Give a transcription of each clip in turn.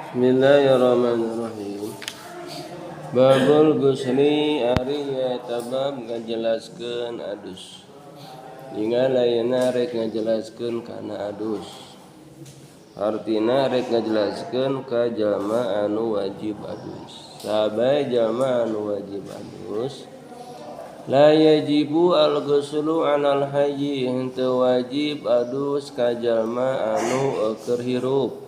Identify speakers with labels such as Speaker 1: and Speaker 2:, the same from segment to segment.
Speaker 1: Bismillahirrahmanirrahim. Babul gusli ari tabab ngajelaskeun adus. Ingat layeuna rek ngajelaskeun kana adus. Artina rek ngajelaskeun ka jalma anu wajib adus. Sabae jalma anu wajib adus la yajibu al-ghuslu 'alal hayyi, henteu wajib adus ka jalma anu keur hirup.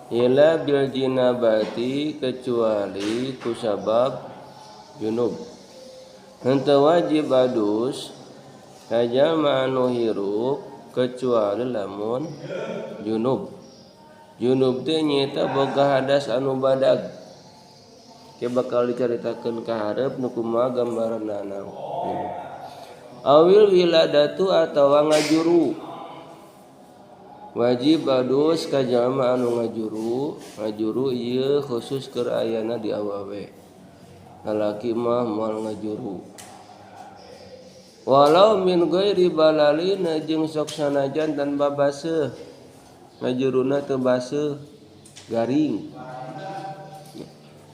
Speaker 1: Ila bil jinabati, kecuali ku sabab junub. Henteu wajib adus ka jalma anu hirup kecuali lamun junub. Junub teh nyaeta boga hadas anu badag. Ke bakal dicaritakeun ka hareup nu kumaha gambaranna. Awil wiladatu atawa ngajuru. Wajib adus ka jalma anu ngajuru. Ngajuru ieu khusus keur ayana di awawe. Lalaki mah moal ngajuru. Walau min ghairi balalin, jeung sok sanajan tanpa baseuh. Ngajuruna teu baseuh, garing.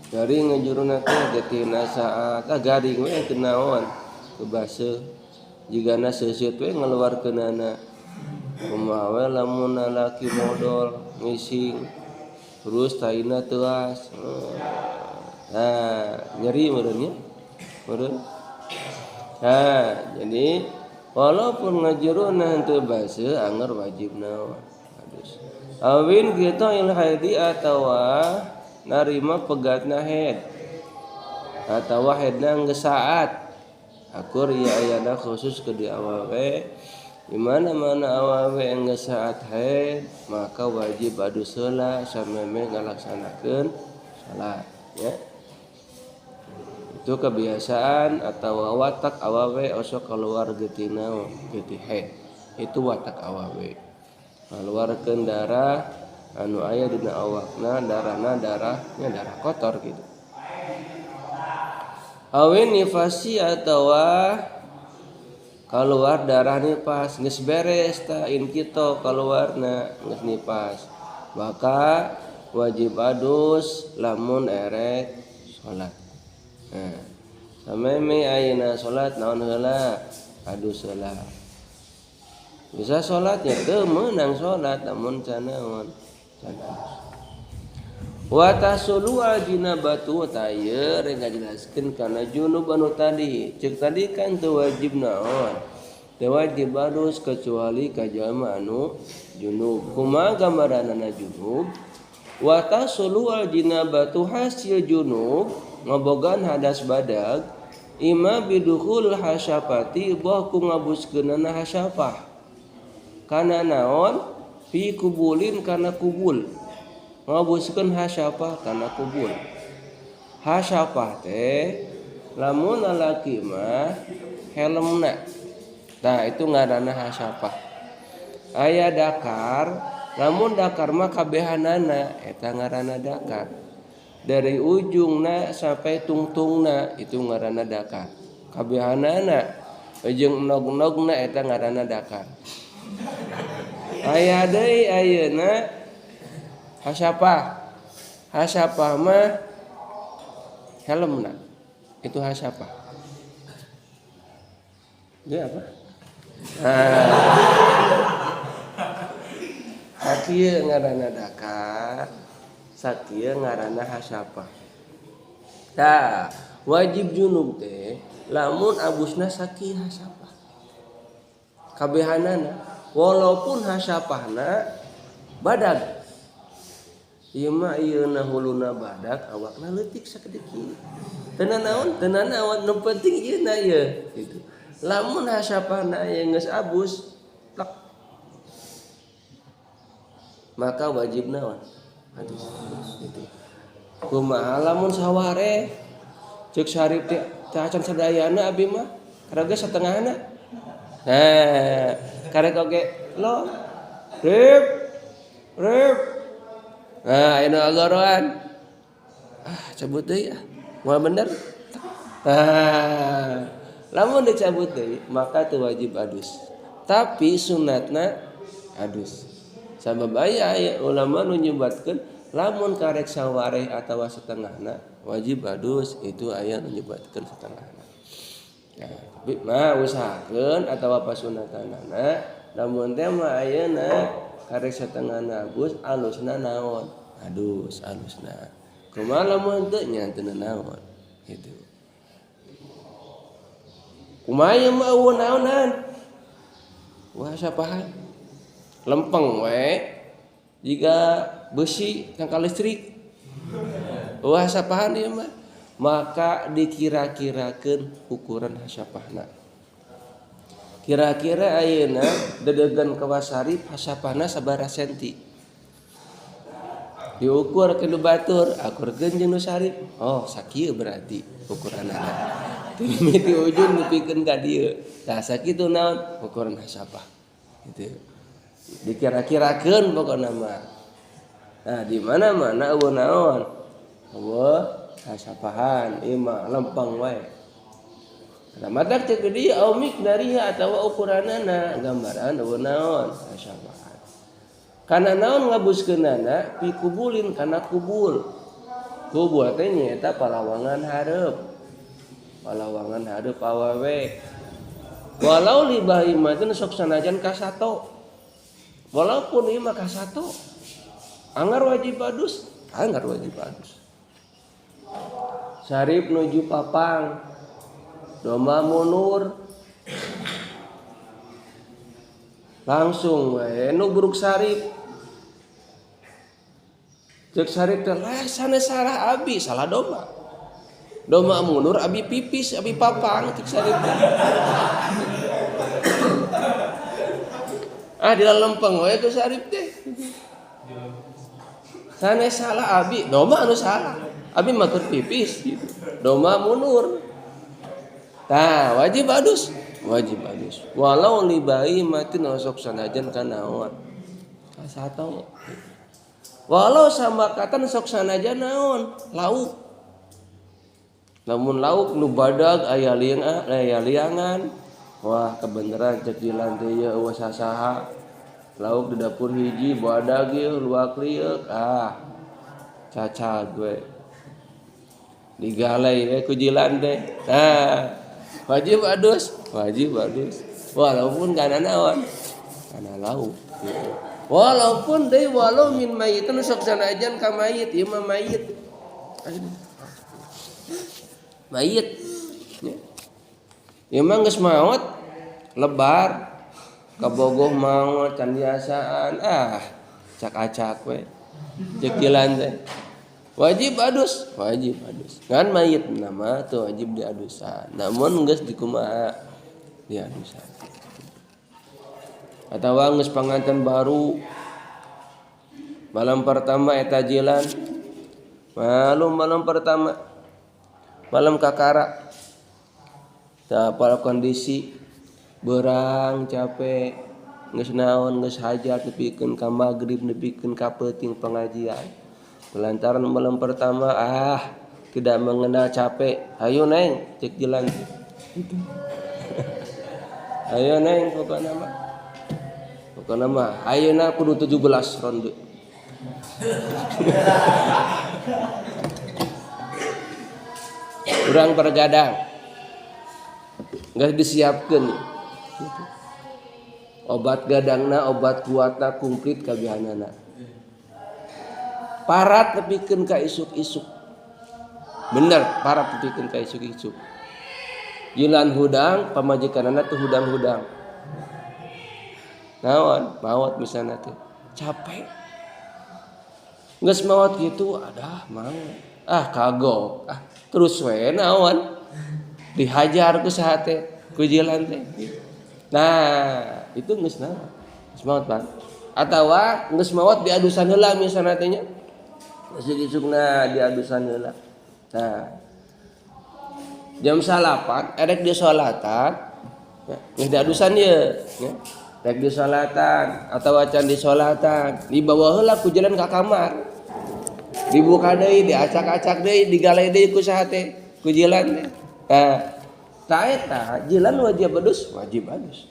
Speaker 1: Garing ngajuruna teh getina saat garing we teu naon, teu baseuh. Jigana seuseut we ngaluarkeunana. Kumaha we lamun lalaki modal ngising terus taina teuas. Nyeri meureun nya. Meureun. Jadi walaupun ngajuruna henteu baseuh anger wajib naon adus. Awin kitu il haidi atawa narima pegatna haid atawa haidna geus saat. Akur ieu ayana khusus ke di awawe. Di mana-mana awawe geus saat haid maka wajib adus heula sameme ngalaksanakeun salat ya. Itu kebiasaan atau watak awawe osok keluar geutina geuti haid. Itu watak awawe. Ngaluarkeun darah anu aya dina awakna, darahna darahnya darah kotor gitu. Awin nifasi atawa keluar darah nifas geus beres ta in kitu keluarna geus nifas. Maka wajib adus lamun erek salat. Sameme ayeuna salat naon heula adus heula. Bisa salatnya teu meunang salat namun can naon can adus. Wa tasulu al-jinabatu tayeu rek ngajelaskeun kana junub anu tadi. Ceuk tadi kan teu wajib naon. Teu wajib adus kecuali ka jalma anu junub. Kumaha gambaranna junub? Wa tasulu al-jinabatu hasil junub ngabogan hadas badag ima bidukhul hasyafati boh ku ngabuskeunana hasyafah. Kana naon? Fi kubulin kana kubul. Ngabuskeun hasyafah kana kubul. Hasyafah teh lamun lalaki mah helmna. Tah itu ngaranna hasyafah. Aya dakar, lamun dakar mah kabehanana eta ngaranna dakar. Dari ujungna sampai tungtungna itu ngaranna dakar. Kabehanana jeung nog-nogna eta ngaranna dakar. Aya deui ayeuna hasyafah. Hasyafah mah helmna. Itu hasyafah. Dia apa? Sakieu ngaranna dakar. Sakieu ngaranna hasyafah. Tah, wajib junub teh lamun abusna sakieu hasyafah. Kabehanana walaupun hasyafahna badag. Ieu mah ieuna huluna badag, awakna leutik sakediki. Teu naon, nu penting ieuna ieu gitu. Lamun hasyafahna aya geus abus, plek. Maka wajib naon? Adus gitu. Kumaha lamun saware ceuk sarip teh acan sadayana abi mah karaga satengahna. Karek oge lo rip. Anu agoroan. Cabut deui ah. Moal bener. Lamun dicabut deui maka teu wajib adus. Tapi sunatna adus. Sabab aya ulama nu nyebatkeun lamun karek sawareh atawa setengahna wajib adus itu aya nu nyebatkeun setengahna. Ya, tapi mah usahakeun atawa pasunatanana lamun teh mah ayeuna karek setengahna alusna naon? Adus alusna. Kumaha lamun teu nya teu naon gitu. Kumaha ieu mah eueuh naonan? Wah sapahan? Lempeng we jika besi tangkal listrik. Wah sapahan ieu mah? Maka dikira-kirakeun ukuran hasapahna. Kira-kira ayeuna dedegan ka Wasarif hasapahna sabaraha senti? Diukur ke nu batur, akurkeun jeung nu sarif. Oh, sakieu berarti ukuranna. Mimiti ujung nepikeun ka dieu. Tah sakitu naon? Ukuran hasapah. Gitu. Dikira-kirakeun pokona mah. Nah, di mana-mana eueuh naon? Eueuh hasapahan, ieu mah lempeng wae. Nah, matak cek dieu au miqdariha atawa ukuranana gambaran eueuh naon? Hasapahan. Kana naon ngabuskeunana pi kubulin kana kubul. Kubul teh nyaeta palawangan hareup. Palawangan hareup awewe. Walau li bahimatin sok sanajan ka sato. Walaupun ieu mah ka sato. Anggar wajib adus, anggar wajib adus. Sarip nuju papang. Domba munur. Langsung we nu buruk sarip. Cek sarip teh sana salah abi, salah domba. Domba munur abi pipis, abi papang cek sarip teh. Di lempeng we tu sarip teh. Sana salah abi, domba anu salah. Abi mah keur pipis gitu. Domba munur. Tah, wajib adus. Wajib adus. Walau li bahimatin sok sanajan kana naon. Kasatong. Walau sambakatan sok sanajan naon? Lauk. Lamun lauk nu badag aya liangan. Wah, kebeneran cek di lantai ieu eueuh sasaha. Lauk di dapur hiji badag ieu luak liuk. Cacag we. Digalai we ku jilan teh. Nah, wajib adus, wajib adus. Walaupun kana naon? Kana lauk gitu. Walaupun deui walau min mayitin sok sanajan ka mayit, ieu mah mayit. Mayit. Ieu mah geus maot, lebar, kabogoh maot can biasaan. Cak acak we. Cek jalan teh. Wajib adus, wajib adus. Ngan mayit nama tuh wajib diadusan. Namun geus dikumaha diadusan. Atawa geus panganten baru malam pertama eta jilan. Malam pertama. Malam kakara. Tah apal kondisi beurang capek geus naon geus hajat nepikeun ka magrib nepikeun ka peuting pengajian. Lantaran malam pertama tidak mengenal capek. Ayo neng cek jalan. Ayo neng pokokna mah. Pokokna mah ayeuna kudu 17 ronde. Urang pergadang. Geus disiapkeun. Obat gadangna, obat kuatna kumplit kabihanana. Parat nepikeun ka isuk-isuk. Bener, parat nepikeun ka isuk-isuk. Jilan hudang pamajikanana teh hudang-hudang. Naon? Maot misalna teh. Capek. Geus maot kitu maot. Kagok. Terus we naon? Dihajar ku saha teh? Ku jilan teh. Nah, itu geus naon? Geus maot, Pak. Atawa geus maot diadusan heula misalna teh nya. Isuk-isukna diadusan heula. Nah, jam 8 erek di sholatan geus diadusan ieu nya. Rek di sholatan atawa can di sholatan dibawa heula ku jalan ka kamar. Dibuka deui, diacak-acak deui, digalai deui ku saha teh? Ku jalan teh. Nah, ta eta jalan wajib adus, wajib adus.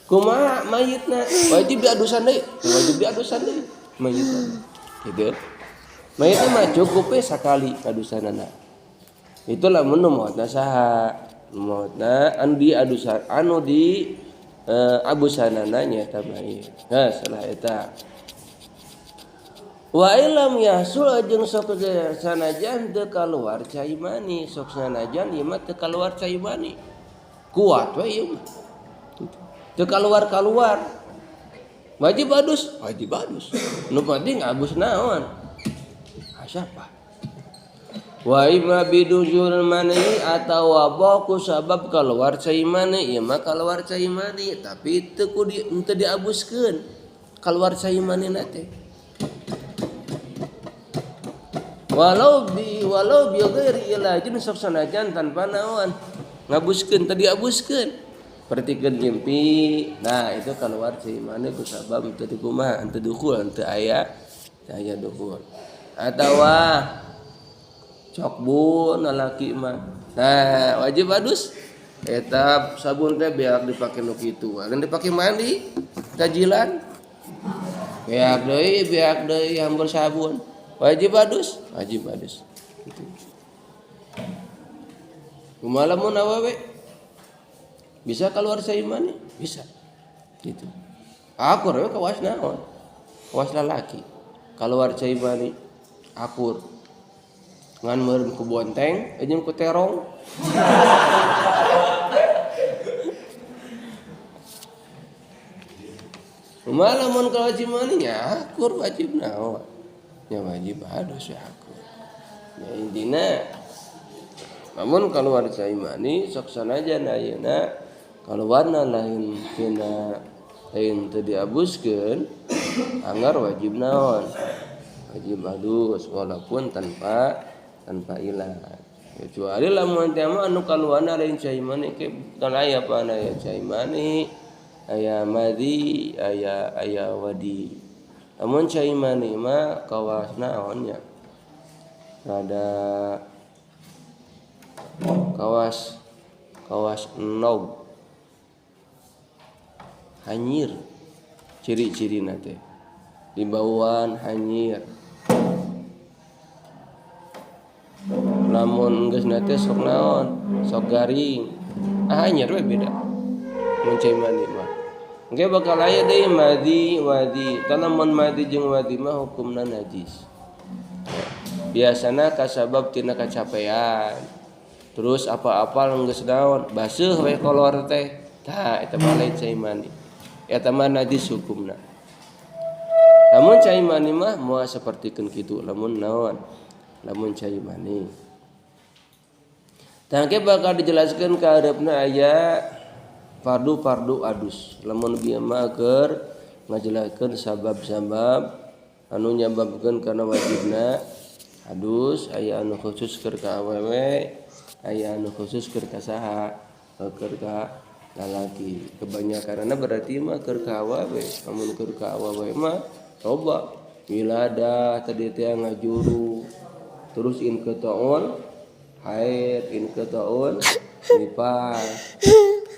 Speaker 1: Kumaha mayitna? Wajib diadusan deui, wajib diadusan deui mayitna. gitu. Mah itu mah cukup sakali kadusanana. Itulah mun maotna saha? Maotna anu di adusan anu di abusanana nyaeta mayit. Nah, salah eta. Wa illam yahsul jeung sok sanajan teu kaluar cai mani, sok sanajan ieu mah teu kaluar cai mani. Kuat we ieu mah. Teu kaluar. Wajib adus. Nu penting abus naon? Siapa? Wa imma bidujur mani atawa baku sabab kaluar cai mani, ieu mah kaluar cai mani tapi teu diabuskeun. Kaluar cai mani na teh. Walau bi ghairi ilajin sok sanajan tanpa naon ngabuskeun tadi abuskeun pertikeun ngimpi. Nah itu keluar cai mani ku sabab teu kumaha teu dukul teu aya dukul atawa cokbun lalaki mah. Nah wajib adus eta sabun teh beak dipake nu kitu agan dipake mandi tajilan beak deui hampir sabun. Wajib adus gitu. Kumaha lamun awewe bisa keluar cai mani? Bisa. Gitu. Akur we kawas naon? Kawas lalaki. Keluar cai mani akur. Ngan meureun ku bonteng, jeung ku terong. Kumaha lamun keluar cai mani nya akur wajib naon? Ya wajib adus ya aku. Ya intina namun keluar cai mani sok sanajan ayeuna kaluarna lain tina lain teu diabuskeun anggar wajib naon? Wajib adus walaupun tanpa ilat. Kecuali lamun teh mah anu kaluarna lain cai mani ke kan aya apa aya cai mani, aya madi, aya wadi. Namun cai mani mah kawas naon nya? Rada kawas enog. Hanyir ciri-cirina teh. Dibauan hanyir. Lamun geusna teh sok naon? Sok garing. Hanyir we beda. Mun cai mani mah engke bakal aya deui madi, wadi. Tanamun madi jeung wadi mah hukumna najis. Biasana kasabab tina kacapean. Terus apa-apa geus naon? Baseuh we kolor teh. Tah eta mah lain cai mani. Eta mah najis hukumna. Lamun cai mani mah moal sapertikeun kitu lamun naon? Lamun cai mani. Tah engke bakal dijelaskeun ka hareupna aya fardu adus. Lamun bieu mah keur ngajelaskeun sabab-sabab anu nyababkeun kana wajibna adus. Aya anu khusus keur ka awewe, aya anu khusus keur ka saha? Keur ka lalaki. Kebanyakanna berarti mah keur ka awewe. Lamun keur ka awewe mah coba wiladah tadi teh ngajuru. Terus inqita'un haid, inqita'un nifas.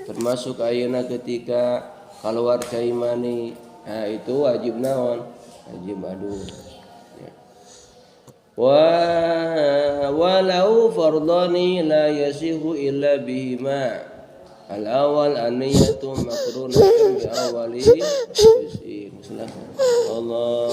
Speaker 1: Termasuk ayeuna ketika keluar cai mani, nah itu wajib naon? Wajib adus. Ya. Walau fardani la yasihu illa bihima. Al awal an-niyatu makrunatun bi awwali juz'in. Allah